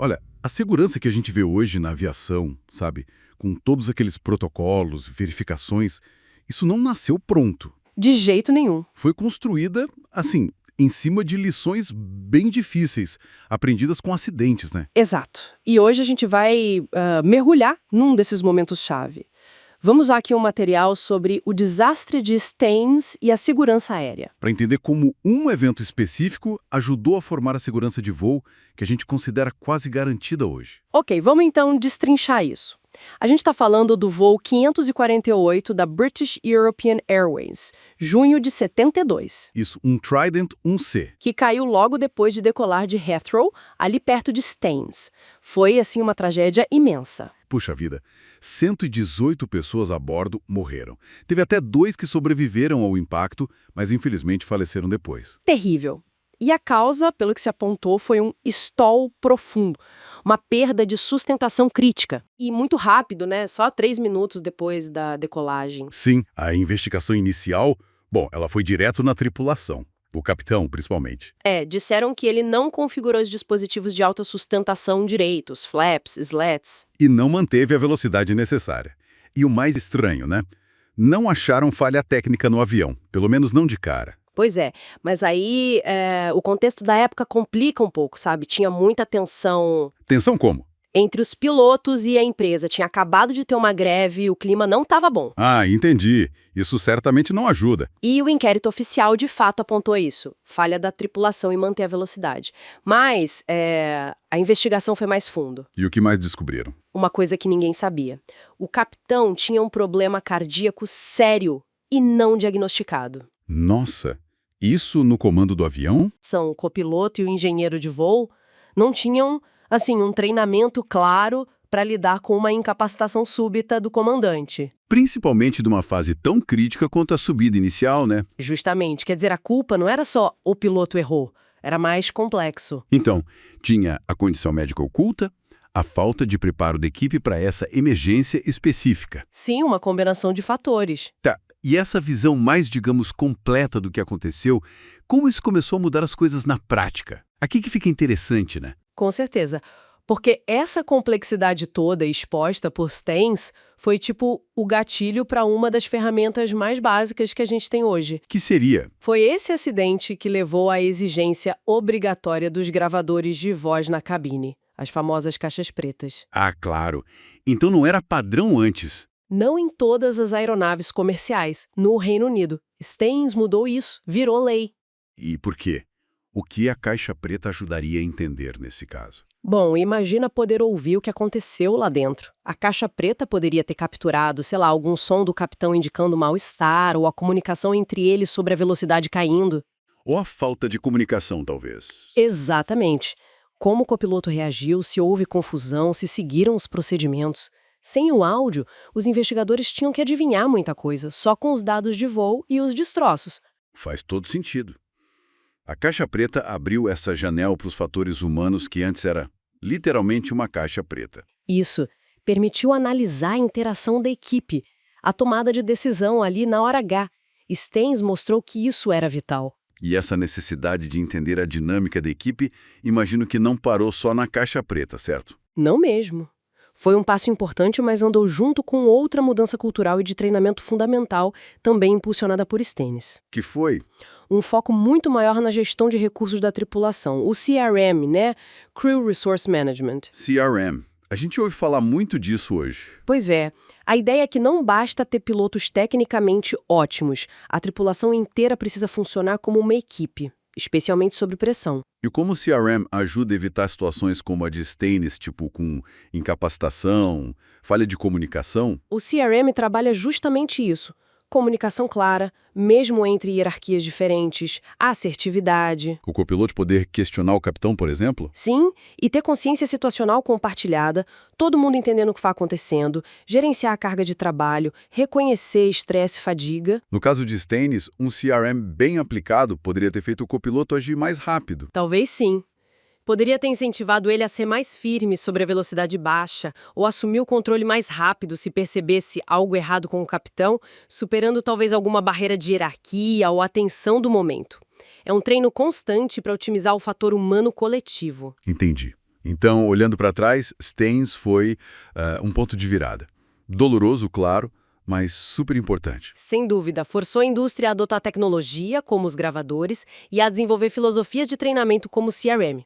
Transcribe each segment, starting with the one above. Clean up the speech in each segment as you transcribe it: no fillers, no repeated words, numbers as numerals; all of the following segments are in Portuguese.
Olha, a segurança que a gente vê hoje na aviação, sabe, com todos aqueles protocolos, verificações, isso não nasceu pronto. De jeito nenhum. Foi construída, assim, em cima de lições bem difíceis, aprendidas com acidentes, né? Exato. E hoje a gente vai mergulhar num desses momentos-chave. Vamos usar aqui um material sobre o desastre de Staines e a segurança aérea. Para entender como um evento específico ajudou a formar a segurança de voo que a gente considera quase garantida hoje. Ok, vamos então destrinchar isso. A gente está falando do voo 548 da British European Airways, junho de 72. Isso, um Trident 1C. Que caiu logo depois de decolar de Heathrow, ali perto de Staines. Foi, assim, uma tragédia imensa. Puxa vida, 118 pessoas a bordo morreram. Teve até 2 que sobreviveram ao impacto, mas infelizmente faleceram depois. Terrível. E a causa, pelo que se apontou, foi um stall profundo, uma perda de sustentação crítica. E muito rápido, né? Só 3 minutos depois da decolagem. Sim, a investigação inicial, bom, ela foi direto na tripulação. O capitão, principalmente. Disseram que ele não configurou os dispositivos de alta sustentação direito, os flaps, slats. E não manteve a velocidade necessária. E o mais estranho, né? Não acharam falha técnica no avião, pelo menos não de cara. Pois é, mas aí o contexto da época complica um pouco, sabe? Tinha muita tensão Tensão como? entre os pilotos e a empresa. Tinha acabado de ter uma greve, o clima não estava bom. Ah, entendi. Isso certamente não ajuda. E o inquérito oficial de fato apontou isso. Falha da tripulação em manter a velocidade. Mas a investigação foi mais fundo. E o que mais descobriram? Uma coisa que ninguém sabia. O capitão tinha um problema cardíaco sério e não diagnosticado. Nossa, isso no comando do avião? O copiloto e o engenheiro de voo não tinham, assim, um treinamento claro para lidar com uma incapacitação súbita do comandante. Principalmente de uma fase tão crítica quanto a subida inicial, né? Justamente, quer dizer, a culpa não era só o piloto errou, era mais complexo. Então, tinha a condição médica oculta, a falta de preparo da equipe para essa emergência específica. Sim, uma combinação de fatores. Tá, e essa visão mais, digamos, completa do que aconteceu, como isso começou a mudar as coisas na prática? Aqui que fica interessante, né? Com certeza. Porque essa complexidade toda exposta por Staines foi tipo o gatilho para uma das ferramentas mais básicas que a gente tem hoje. Que seria? Foi esse acidente que levou à exigência obrigatória dos gravadores de voz na cabine, as famosas caixas pretas. Ah, claro. Então não era padrão antes. Não em todas as aeronaves comerciais, no Reino Unido. Staines mudou isso, virou lei. E por quê? O que a caixa preta ajudaria a entender nesse caso? Bom, imagina poder ouvir o que aconteceu lá dentro. A caixa preta poderia ter capturado, sei lá, algum som do capitão indicando mal-estar ou a comunicação entre eles sobre a velocidade caindo. Ou a falta de comunicação, talvez. Exatamente. Como o copiloto reagiu, se houve confusão, se seguiram os procedimentos. Sem o áudio, os investigadores tinham que adivinhar muita coisa, só com os dados de voo e os destroços. Faz todo sentido. A caixa preta abriu essa janela para os fatores humanos que antes era literalmente uma caixa preta. Isso permitiu analisar a interação da equipe, a tomada de decisão ali na hora H. Staines mostrou que isso era vital. E essa necessidade de entender a dinâmica da equipe, imagino que não parou só na caixa preta, certo? Não mesmo. Foi um passo importante, mas andou junto com outra mudança cultural e de treinamento fundamental, também impulsionada por Staines. Que foi? Um foco muito maior na gestão de recursos da tripulação, o CRM, né? Crew Resource Management. CRM. A gente ouve falar muito disso hoje. Pois é. A ideia é que não basta ter pilotos tecnicamente ótimos. A tripulação inteira precisa funcionar como uma equipe, especialmente sob pressão. E como o CRM ajuda a evitar situações como a de Staines, tipo com incapacitação, falha de comunicação? O CRM trabalha justamente isso. Comunicação clara, mesmo entre hierarquias diferentes, assertividade. O copiloto poder questionar o capitão, por exemplo? Sim, e ter consciência situacional compartilhada, todo mundo entendendo o que está acontecendo, gerenciar a carga de trabalho, reconhecer estresse e fadiga. No caso de Staines, um CRM bem aplicado poderia ter feito o copiloto agir mais rápido. Talvez sim. Poderia ter incentivado ele a ser mais firme sobre a velocidade baixa ou assumir o controle mais rápido se percebesse algo errado com o capitão, superando talvez alguma barreira de hierarquia ou a tensão do momento. É um treino constante para otimizar o fator humano coletivo. Entendi. Então, olhando para trás, Stains foi um ponto de virada. Doloroso, claro, mas super importante. Sem dúvida, forçou a indústria a adotar tecnologia, como os gravadores, e a desenvolver filosofias de treinamento como o CRM.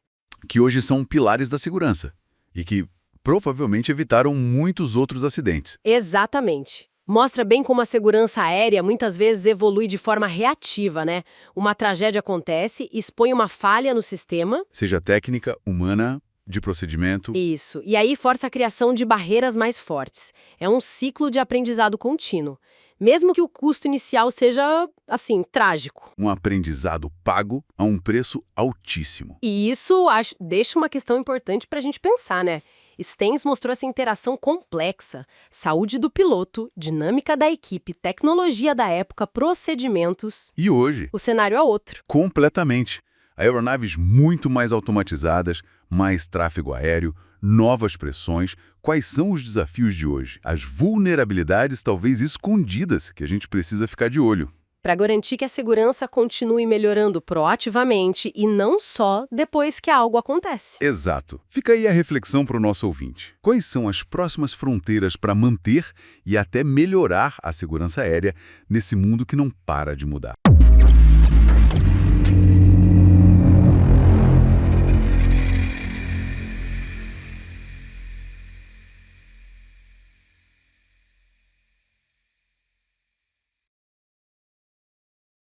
Que hoje são pilares da segurança e que provavelmente evitaram muitos outros acidentes. Exatamente. Mostra bem como a segurança aérea muitas vezes evolui de forma reativa, né? Uma tragédia acontece, expõe uma falha no sistema. Seja técnica, humana, de procedimento. Isso. E aí força a criação de barreiras mais fortes. É um ciclo de aprendizado contínuo. Mesmo que o custo inicial seja, assim, trágico. Um aprendizado pago a um preço altíssimo. E isso deixa uma questão importante para a gente pensar, né? Stains mostrou essa interação complexa. Saúde do piloto, dinâmica da equipe, tecnologia da época, procedimentos. E hoje, O cenário é outro. completamente. Aeronaves muito mais automatizadas, mais tráfego aéreo, novas pressões. Quais são os desafios de hoje? As vulnerabilidades talvez escondidas que a gente precisa ficar de olho. Para garantir que a segurança continue melhorando proativamente e não só depois que algo acontece. Exato. Fica aí a reflexão para o nosso ouvinte. Quais são as próximas fronteiras para manter e até melhorar a segurança aérea nesse mundo que não para de mudar?